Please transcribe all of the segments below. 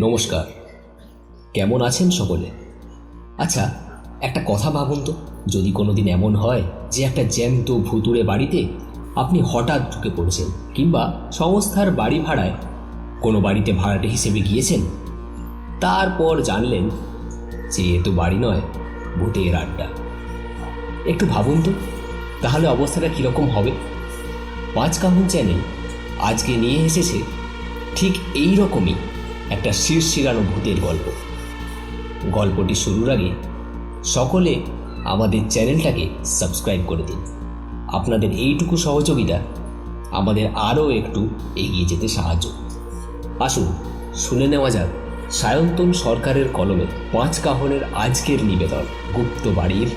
নমস্কার। কেমন আছেন সকলে? আচ্ছা, একটা কথা ভাবুন তো, যদি কোনোদিন এমন হয় যে একটা জ্যান্ত ভুতুড়ে বাড়িতে আপনি হঠাৎ ঢুকে পড়েছেন, কিংবা সংস্থার বাড়ি ভাড়ায় কোনো বাড়িতে ভাড়াটে হিসেবে গিয়েছেন, তারপর জানলেন যে এ তো বাড়ি নয়, ভূতের আড্ডা। একটু ভাবুন তো, তাহলে অবস্থাটা কীরকম হবে? পাঁচ কাহন চ্যানেল আজকে নিয়ে এসেছে ঠিক এই রকমই একটা শিরশিরানো ভূতের গল্প। গল্পটি শুরুর আগে সকলে আমাদের চ্যানেলটাকে সাবস্ক্রাইব করে দিন। আপনাদের এইটুকু সহযোগিতা আমাদের আরও একটু এগিয়ে যেতে সাহায্য। আসুন শুনে নেওয়া যাক সায়ন্তন সরকারের কলমে পাঁচ কাহনের আজকের নিবেদন, গুপ্ত বাড়ির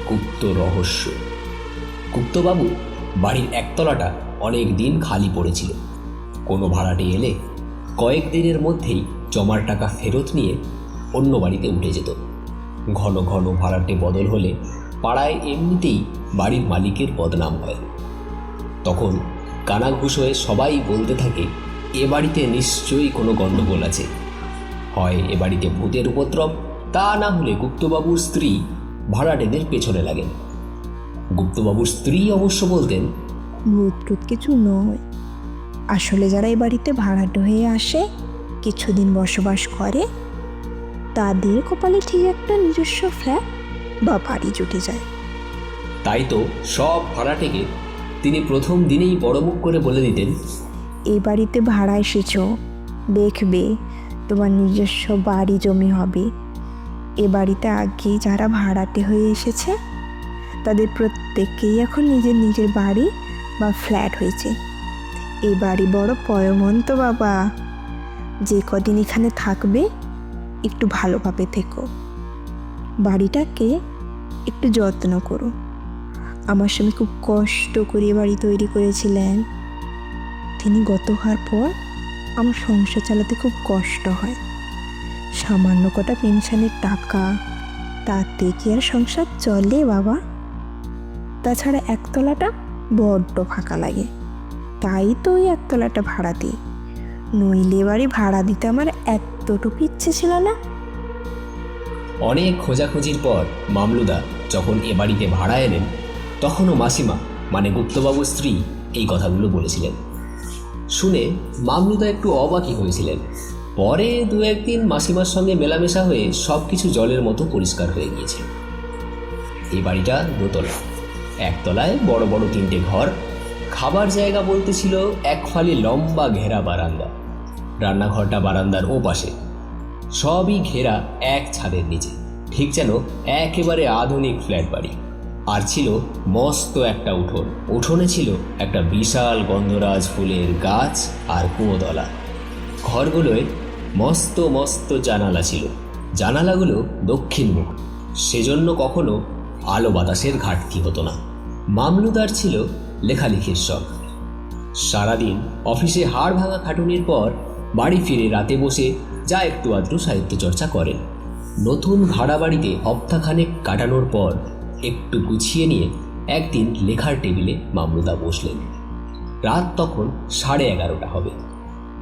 গুপ্ত রহস্য। গুপ্তবাবু বাড়ির একতলাটা অনেক দিন খালি পড়েছিল। কোনো ভাড়াটে এলে কয়েকদিনের মধ্যেই জমার টাকা ফেরত নিয়ে অন্য বাড়িতে উঠে যেত। ঘন ঘন ভাড়াটে বদল হলে পাড়ায় এমনিতেই বাড়ির মালিকের বদনাম হয়। তখন কানাঘুষ হয়ে সবাই বলতে থাকে, এ বাড়িতে নিশ্চয়ই কোনো গণ্ডগোল আছে। হয় এ বাড়িতে ভূতের উপদ্রব, তা না হলে গুপ্তবাবুর স্ত্রী ভাড়াটেদের পেছনে লাগেন। গুপ্তবাবুর স্ত্রী অবশ্য বলতেন, ভূত টুত কিছু নয়, আসলে যারা এই বাড়িতে ভাড়াটে হয়ে আসে, কিছুদিন বসবাস করে, তাদের কপালে ঠিক একটা নিজস্ব ফ্ল্যাট বা বাড়ি জুটে যায়। তাই তো সব ভাড়াটেকে তিনি প্রথম দিনেই বড় মুখ করে বলে দিতেন, এই বাড়িতে ভাড়া এসেছো, দেখবে তোমার নিজস্ব বাড়ি জমি হবে। এ বাড়িতে আগে যারা ভাড়াটে হয়ে এসেছে তাদের প্রত্যেককেই এখন নিজের নিজের বাড়ি বা ফ্ল্যাট হয়েছে। এই বাড়ি বড় পয়মন্ত বাবা, যে কদিন এখানে থাকবে একটু ভালোভাবে থেকো, বাড়িটাকে একটু যত্ন করো। আমার স্বামী খুব কষ্ট করে বাড়ি তৈরি করেছিলেন, তিনি গত হওয়ার পর আমার সংসার চালাতে খুব কষ্ট হয়। সামান্য কটা পেনশনের টাকা, তাতে কি আর সংসার চলে বাবা? তাছাড়া একতলাটা বড্ড ফাঁকা লাগে, তাই তো ওই একতলাটা ভাড়া দিই, নইলে বাড়ি ভাড়া দিতে আমার এতটুকু ইচ্ছে ছিল না। অনেক খোঁজাখুঁজির পর মামলুদা যখন এ বাড়িতে ভাড়া এলেন, তখনও মাসিমা মানে গুপ্তবাবুর স্ত্রী এই কথাগুলো বলেছিলেন। শুনে মামলুদা একটু অবাকই হয়েছিলেন। পরে দু একদিন মাসিমার সঙ্গে মেলামেশা হয়ে সব কিছু জলের মতো পরিষ্কার হয়ে গিয়েছে। এই বাড়িটা দোতলা, একতলায় বড় বড় তিনটে ঘর, খাবার জায়গা বলতে ছিল এক ফালি লম্বা ঘেরা বারান্দা। রান্নাঘরটা বারান্দার ও পাশে, সবই ঘেরা এক ছাদের নিচে, ঠিক যেন একেবারে আধুনিক ফ্ল্যাট বাড়ি। আর ছিল মস্ত একটা উঠোন, উঠোনে ছিল একটা বিশাল গন্ধরাজ ফুলের গাছ আর কুঁয়োতলা। ঘরগুলোয় মস্ত মস্ত জানালা ছিল, জানালাগুলো দক্ষিণমুখ, সেজন্য কখনো আলো বাতাসের ঘাটতি হতো না। মামলুদার ছিল লেখালেখির শখ। সারাদিন অফিসে হাড় ভাঙা খাটুনির পর বাড়ি ফিরে রাতে বসে যা একটু আধটু সাহিত্য চর্চা করেন। নতুন ভাড়া বাড়িতে হপ্তাখানেক কাটানোর পর একটু গুছিয়ে নিয়ে একদিন লেখার টেবিলে মামলুদা বসলেন। রাত তখন 11:30 হবে।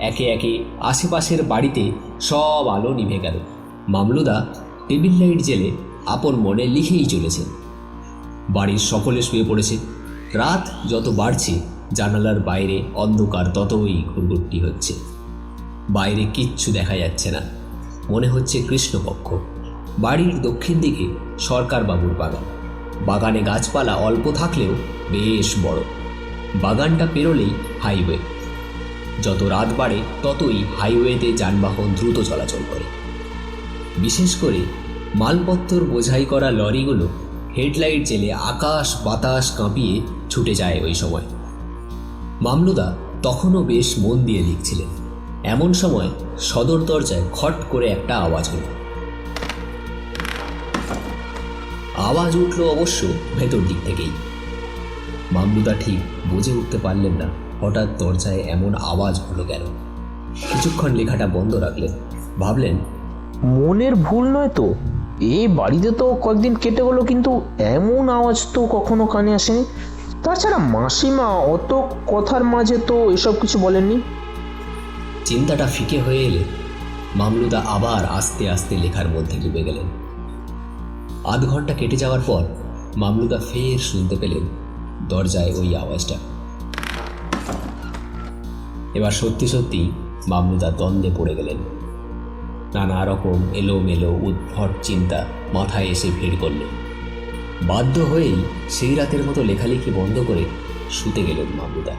একে একে আশেপাশের বাড়িতে সব আলো নিভে গেল। মামলুদা টেবিল লাইট জেলে আপন মনে লিখেই চলেছেন। বাড়ির সকলে শুয়ে পড়েছে। রাত যত বাড়ছে জানালার বাইরে অন্ধকার ততই ঘুরঘুরটি হচ্ছে। বাইরে কিচ্ছু দেখা যাচ্ছে না, মনে হচ্ছে কৃষ্ণপক্ষ। বাড়ির দক্ষিণ দিকে সরকারবাবুর বাগান। বাগানে গাছপালা অল্প থাকলেও বেশ বড়। বাগানটা পেরোলেই হাইওয়ে। যত রাত বাড়ে ততই হাইওয়েতে যানবাহন দ্রুত চলাচল করে। বিশেষ করে মালপত্তর বোঝাই করা লরিগুলো হেডলাইট জেলে আকাশ বাতাস কাঁপিয়ে ছুটে যায় ওই সময়। মামলুদা তখনও বেশ মন দিয়ে লিখছিলেন। এমন সময় সদর দরজায় খট করে একটা আওয়াজ হলো। আওয়াজ উঠল অবশ্য ভেতর দিক থেকেই। মামলুদা ঠিক বুঝে উঠতে পারলেন না হঠাৎ দরজায় এমন আওয়াজ হলো কেন। কিছুক্ষণ লেখাটা বন্ধ রাখলেন, ভাবলেন, মনের ভুল নয় তো? এই বাড়িতে তো কয়েকদিন কেটে গেলো, কিন্তু এমন আওয়াজ তো কখনো কানে আসেনি। তাছাড়া মাসিমা অত কথার মাঝে তো এসব কিছু বলেননি। চিন্তাটা ফিকে হয়ে এলে মামলুদা আবার আস্তে আস্তে লেখার মধ্যে ডুবে গেলেন। আধ ঘন্টা কেটে যাওয়ার পর মামলুদা ফের শুনতে পেলেন দরজায় ওই আওয়াজটা। এবার সত্যি সত্যি মামলুদা দ্বন্দ্বে পড়ে গেলেন। নানা রকম এলোমেলো উদ্ভট চিন্তা মাথায় এসে ভিড় করল। বাধ্য হয়েই সেই রাতের মতো লেখালেখি বন্ধ করে শুতে গেলেন মামলুদা।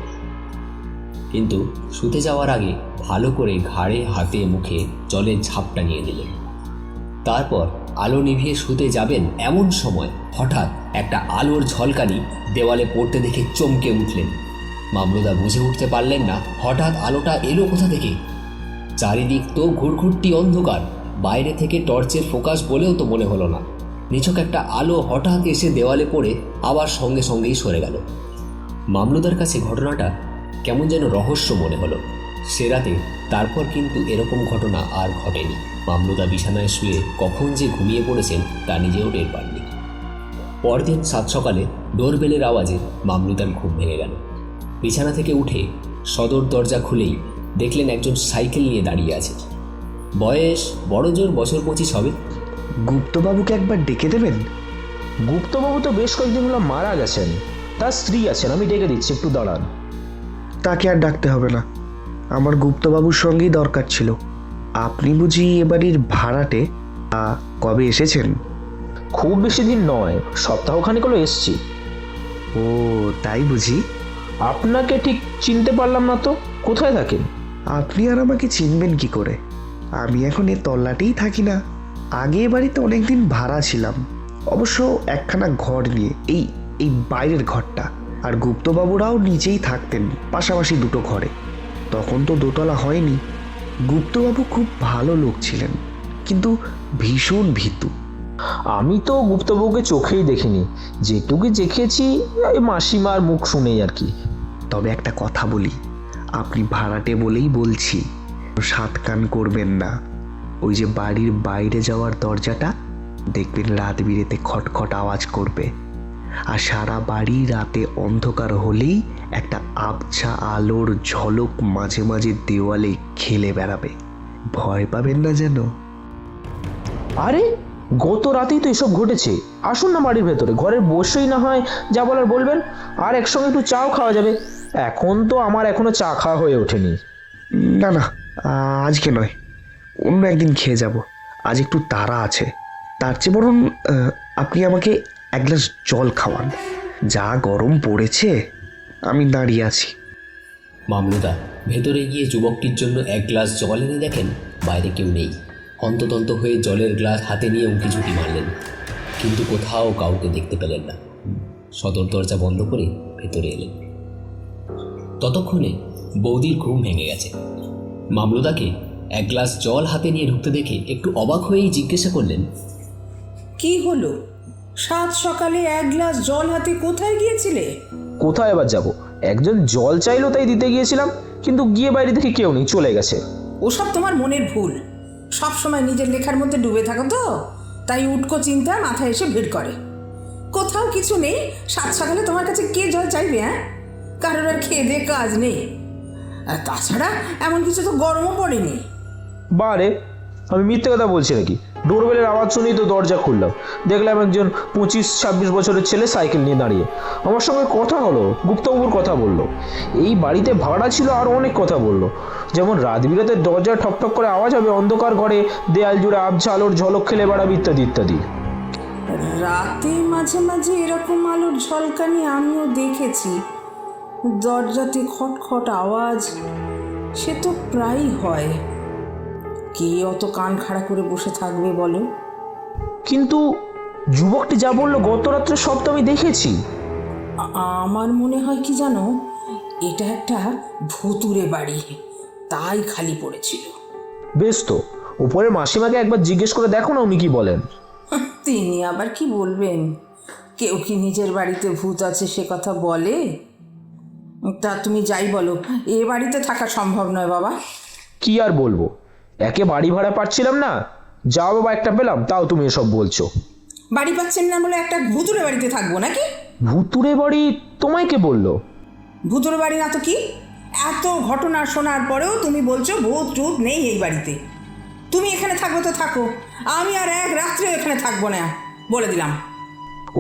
কিন্তু শুতে যাওয়ার আগে ভালো করে ঘাড়ে হাতে মুখে জলের ঝাপটা নিয়ে নিলেন। তারপর আলো নিভিয়ে শুতে যাবেন এমন সময় হঠাৎ একটা আলোর ঝলকানি দেওয়ালে পড়তে দেখে চমকে উঠলেন। মামলুদা বুঝে উঠতে পারলেন না হঠাৎ আলোটা এলো কোথা থেকে। চারিদিক তো ঘুরঘুরটি অন্ধকার, বাইরে থেকে টর্চের ফোকাস বলেও তো মনে হলো না। নিছক একটা আলো হঠাৎ এসে দেওয়ালে পড়ে আবার সঙ্গে সঙ্গেই সরে গেল। মামলুদার কাছে ঘটনাটা কেমন যেন রহস্য মনে হলো। সে রাতে তারপর কিন্তু এরকম ঘটনা আর ঘটেনি। মামলুদা বিছানায় শুয়ে কখন যে ঘুমিয়ে পড়েছেন তা নিজেও টের পাননি। পরদিন সাত সকালে ডোরবেলের আওয়াজে মামলুদার ঘুম ভেঙে গেল। বিছানা থেকে উঠে সদর দরজা খুলেই দেখলেন একজন সাইকেল নিয়ে দাঁড়িয়ে আছে। বয়স বড় জোর বছর 25 হবে। গুপ্তবাবুকে একবার ডেকে দেবেন? গুপ্তবাবু তো বেশ কয়েকদিন হলো মারা গেছেন, তার স্ত্রী আছেন, আমি ডেকে দিচ্ছি, একটু দাঁড়ান। তাকে আর ডাকতে হবে না, আমার গুপ্তবাবুর সঙ্গেই দরকার ছিল। আপনি বুঝি এ বাড়ির ভাড়াটে? কবে এসেছেন? খুব বেশি দিন নয়, সপ্তাহখানেক হলো এসছি। ও তাই বুঝি। আপনাকে ঠিক চিনতে পারলাম না তো, কোথায় থাকেন? আপনি আর আমাকে চিনবেন কি করে? আমি এখন এ তল্লাটেই থাকি না। আগে এ বাড়িতে অনেকদিন ভাড়া ছিলাম, অবশ্য একখানা ঘর নিয়ে, এই এই বাইরের ঘরটা। আর গুপ্তবাবুরাও নিচেই থাকতেন পাশাপাশি দুটো ঘরে। তখন তো দোতলা হয়নি। গুপ্তবাবু খুব ভালো লোক ছিলেন, কিন্তু ভীষণ ভীতু। আমি তো গুপ্তবাবুকে চোখেই দেখিনি, যেটুকু দেখেছি এই মাসিমার মুখ শুনেই আর কি। তবে একটা কথা বলি, আপনি ভাড়াটে বলেই বলছি, সাত কান করবেন না। ওই যে বাড়ির বাইরে যাওয়ার দরজাটা, দেখবেন রাত বিরেতে খটখট আওয়াজ করবে। আর সারা বাড়ি রাতে অন্ধকার হলেই একটা আবছা আলোর ঝলক মাঝে মাঝে দেওয়ালে খেলে বেড়াবে। ভয় পাবেন না যেন। আরে গত রাতেই তো এসব ঘটেছে। আসুন না বাড়ির ভেতরে, ঘরে বসেই না হয় যা বলার বলবেন, আর একসঙ্গে একটু চাও খাওয়া যাবে। এখন তো আমার এখনো চা খাওয়া হয়ে ওঠেনি। না না, আজকে নয়, অন্য একদিন খেয়ে যাব। আজ একটু তাড়া আছে। তার চেয়ে বরং আপনি আমাকে এক গ্লাস জল খাওয়ান। যা গরম পড়েছে, আমি দাঁড়িয়ে আছি। মামলুদা ভেতরে গিয়ে যুবকটির জন্য এক গ্লাস জল এনে দেখেন বাইরে কেউ নেই। হন্তদন্ত হয়ে জলের গ্লাস হাতে নিয়ে উঁকি ঝুঁকি মারলেন, কিন্তু কোথাও কাউকে দেখতে পেলেন না। সদর দরজা বন্ধ করে ভেতরে এলেন। ততক্ষণে বৌদির ঘুম ভেঙে গেছে। মামলুদাকে এক গ্লাস জল হাতে নিয়ে ঢুকতে দেখে একটু অবাক হয়েই জিজ্ঞাসা করলেন, কি হলো? সাত সকালে এক গ্লাস জল হাতে কোথায় গিয়েছিলে? কোথায় এবার যাব? একজন জল চাইলো তাই দিতে গিয়েছিলাম, কিন্তু গিয়ে বাইরে দেখি কেউ নেই, চলে গেছে। ওসব তোমার মনের ভুল। সব সময় নিজের লেখার মধ্যে ডুবে থাকো তো, তাই উটকো চিন্তা মাথায় এসে ভিড় করে। কোথাও কিছু নেই, সাত সকালে তোমার কাছে কে জল চাইবে? কারোর আর খেয়ে দিয়ে কাজ নেই। আর তাছাড়া এমন কিছু তো গরমও পড়েনি। বারে, আমি মিথ্যে কথা বলছি নাকি? ডোরবেলের আওয়াজ শুনেই তো দরজা খুললাম, দেখলাম একজন 25-26 বছরের ছেলে সাইকেল নিয়ে দাঁড়িয়ে। আমার সঙ্গে কথা হলো, গুপ্তবাবুর কথা বললো, এই বাড়িতে ভাড়া ছিল, আর অনেক কথা বললো। যেমন রাত বিরাতে দরজা ঠকঠক করে আওয়াজ হবে, অন্ধকার ঘরে দেয়াল জুড়ে আবছা আলোর ঝলক খেলে বেড়াবে, ইত্যাদি ইত্যাদি। রাতে মাঝে মাঝে এরকম আলোর ঝলকানি আমিও দেখেছি। দরজাতে খটখট আওয়াজ, সে তো প্রায়ই হয়। কে অত কান খাড়া করে বসে থাকবে বলো? কিন্তু যুবকটি যা বললো গত রাত্রে সব তো আমি দেখেছি। আমার মনে হয় কি জানো, এটা একটা ভুতুরে বাড়ি, তাই খালি পড়েছিল। বেশ তো, উপরের মাসিমাকে একবার জিজ্ঞেস করে দেখো না উনি কি বলেন। তিনি আবার কি বলবেন? কেউ কি নিজের বাড়িতে ভূত আছে সে কথা বলে? তা তুমি যাই বলো, এ বাড়িতে থাকা সম্ভব নয় বাবা। কি আর বলবো, একে বাড়ি ভাড়া পাচ্ছিলাম না, যা বাবা একটা পেলাম, তাও তুমি এসব বলছো। বাড়ি পাচ্ছেন না বলে একটা ভুতুরে বাড়িতে থাকবো নাকি? ভুতুরে বাড়ি তোমায় কে বললো? ভুতুরে বাড়ি না তো কি? এত ঘটনা শোনার পরেও তুমি বলছো ভূত টুত নেই এই বাড়িতে। তুমি এখানে থাকো তো থাকো, আমি আর এক রাত্রেও এখানে থাকবো না, বলে দিলাম।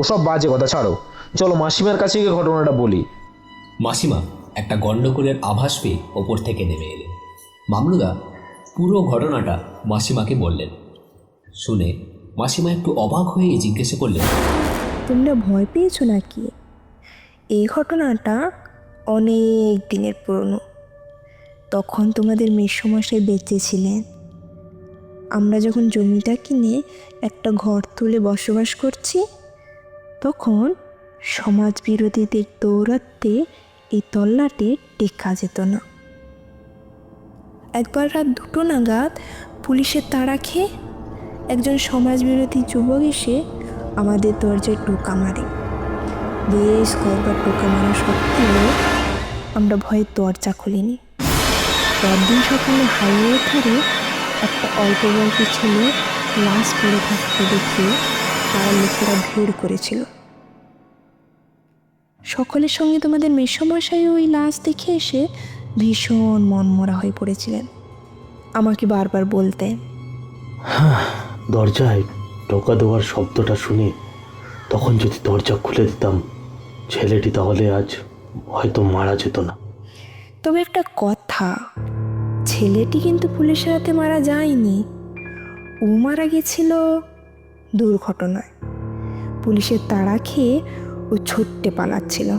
ওসব বাজে কথা ছাড়ো, চলো মাসিমার কাছে গিয়ে ঘটনাটা বলি। মাসিমা একটা গণ্ডগোলের আভাস পেয়ে ওপর থেকে নেমে এলেন। মামলুদা পুরো ঘটনাটা মাসিমাকে বললেন। শুনে মাসিমা একটু অবাক হয়ে জিজ্ঞেস করলেন, তোমরা ভয় পেয়েছো নাকি? এই ঘটনাটা অনেক দিনের পুরনো। তখন তোমাদের মেসোমশাই বেঁচে ছিলেন। আমরা যখন জমিটা কিনে একটা ঘর তুলে বসবাস করছি, তখন সমাজ বিরোধীদের দৌরাত্মে এই তল্লাটে টেকা যেত না। একবার রাত 2টো নাগাদ পুলিশের তাড়া খেয়ে একজন সমাজবিরোধী যুবক এসে আমাদের দরজায় টোকা মারে। বেশ কয়েকবার টোকা মারা সত্ত্বেও আমরা ভয়ে দরজা খুলিনি। পরদিন সকালে হাইওয়ে ধারে একটা অল্প বয়সী ছেলে লাশ পড়ে থাকতে দেখে পাড়ার লোকেরা ভিড় করেছিল। সকলের সঙ্গে তোমাদের মেসোমশাই ওই লাশ দেখে এসে ভীষণ মনমরা হয়ে পড়েছিলেন। আমাকে বারবার বলতেন, দরজায় টোকা দেওয়ার শব্দটা শুনে তখন যদি দরজা খুলে দিতাম, ছেলেটি তাহলে আজ হয়তো মারা যেত না। তবে একটা কথা, ছেলেটি কিন্তু পুলিশের হাতে মারা যায়নি। ও মারা গেছিল দুর্ঘটনায়। পুলিশের তাড়া খেয়ে ও ছুটতে পালাচ্ছিল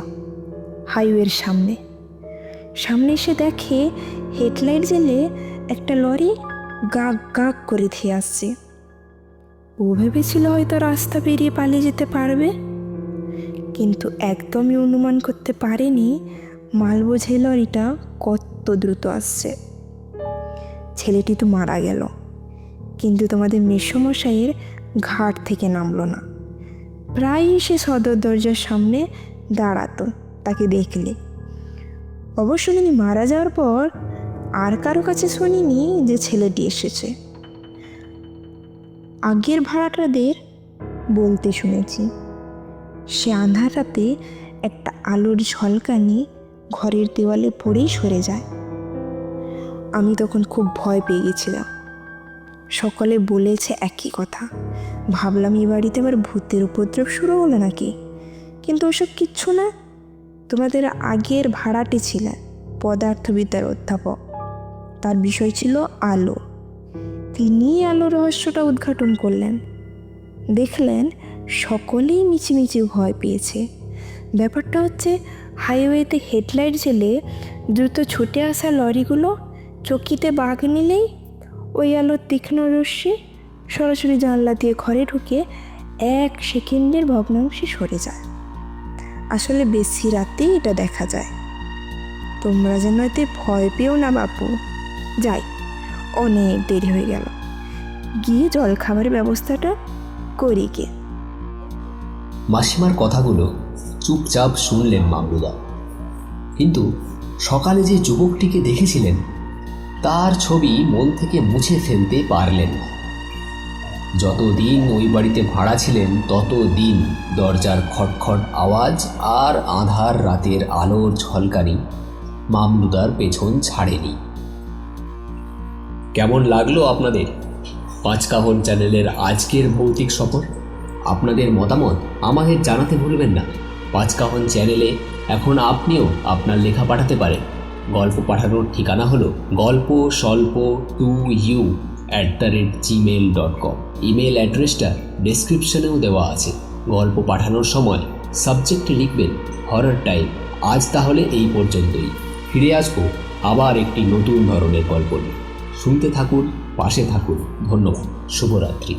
হাইওয়ের সামনে। এসে দেখে হেডলাইট জ্বেলে একটা লরি গাক গাক করে ধেয়ে আসছে। ও ভেবেছিল হয়তো রাস্তা পেরিয়ে পালিয়ে যেতে পারবে, কিন্তু একদমই অনুমান করতে পারেনি মালবোঝাই লরিটা কত দ্রুত আসছে। ছেলেটি তো মারা গেল, কিন্তু তোমাদের মেসোমশাইয়ের ঘাট থেকে নামলো না। প্রায়ই সে সদর দরজার সামনে দাঁড়াতো তাকে দেখলে। অবশ্য তিনি মারা যাওয়ার পর আর কারো কাছে শুনিনি যে ছেলেটি এসেছে। আগের ভাড়াটাদের বলতে শুনেছি, সে আঁধার রাতে একটা আলোর ঝলকানি ঘরের দেওয়ালে পড়েই সরে যায়। আমি তখন খুব ভয় পেয়ে গেছিলাম। সকলে বলেছে একই কথা। ভাবলাম এই বাড়িতে আবার ভূতের উপদ্রব শুরু হলো নাকি, কিন্তু ওসব কিচ্ছু না। তোমাদের আগের ভাড়াটে ছিলেন পদার্থবিদ্যার অধ্যাপক, তার বিষয় ছিল আলো। তিনি আলো রহস্যটা উদ্ঘাটন করলেন। দেখলেন সকলেই মিছিমিছি ভয় পেয়েছে। ব্যাপারটা হচ্ছে, হাইওয়েতে হেডলাইট জ্বেলে দ্রুত ছুটে আসা লরিগুলো চকিতে বাঘ নিলেই ওই আলোর তীক্ষ্ণ রশ্মি সরাসরি জানলা দিয়ে ঘরে ঢুকে 1 সেকেন্ডের ভগ্নাংশে সরে যায়। আসলে বেশি রাতেই এটা দেখা যায়। তোমরা যেন এতে ভয় পেও না বাপু। যাই, অনেক দেরি হয়ে গেল, গিয়ে জলখাবারের ব্যবস্থাটা করি গে। মাসিমার কথাগুলো চুপচাপ শুনলেন মামলুদা। কিন্তু সকালে যে যুবকটিকে দেখেছিলেন তার ছবি মন থেকে মুছে ফেলতে পারলেন না। যতদিন ওই বাড়িতে ভাড়া ছিলেন ততদিন দরজার খটখট আওয়াজ আর আঁধার রাতের আলোর ঝলকানি মামলুদার পেছন ছাড়েনি। কেমন লাগলো আপনাদের পাঁচকাহন চ্যানেলের আজকের ভৌতিক সফর? আপনাদের মতামত আমাদের জানাতে ভুলবেন না। পাঁচকাহন চ্যানেলে এখন আপনিও আপনার লেখা পাঠাতে পারেন। গল্প পাঠানোর ঠিকানা হলো galposwalpo2u@gmail.com। ইমেল অ্যাড্রেসটা ডেসক্রিপশনেও দেওয়া আছে। গল্প পাঠানোর সময় সাবজেক্টে লিখবেন হরর টাইম। আজ তাহলে এই পর্যন্তই। ফিরে আসবো আবার একটি নতুন ধরনের গল্প নিয়ে। শুনতে থাকুন, পাশে থাকুন। ধন্যবাদ। শুভরাত্রি।